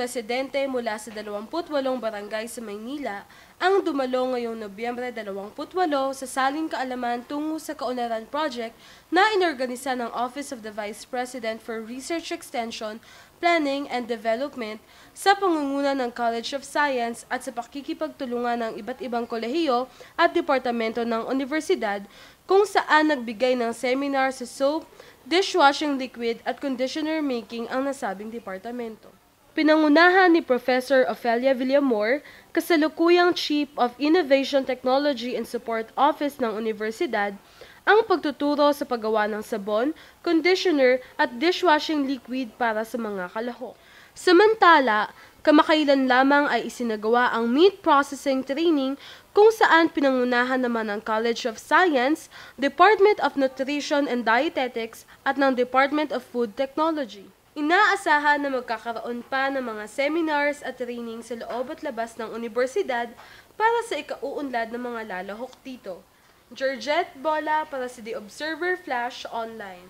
residente mula sa 28 barangay sa Maynila ang dumalo ngayong Nobyembre 28 sa Saling Kaalaman tungo sa Kaunlaran Project na inorganisa ng Office of the Vice President for Research Extension, Planning and Development sa pangunguna ng College of Science at sa pakikipagtulungan ng iba't ibang kolehiyo at departamento ng universidad kung saan nagbigay ng seminar sa soap, dishwashing liquid at conditioner making ang nasabing departamento. Pinangunahan ni Professor Ofelia Villamor, kasalukuyang Chief of Innovation Technology and Support Office ng Universidad, ang pagtuturo sa paggawa ng sabon, conditioner at dishwashing liquid para sa mga kalahok. Samantala, kamakailan lamang ay isinagawa ang meat processing training kung saan pinangunahan naman ng College of Science, Department of Nutrition and Dietetics at ng Department of Food Technology. Inaasahan na magkakaroon pa ng mga seminars at training sa loob at labas ng universidad para sa ikauunlad ng mga lalahok dito. Georgette Bola para sa The Observer Flash Online.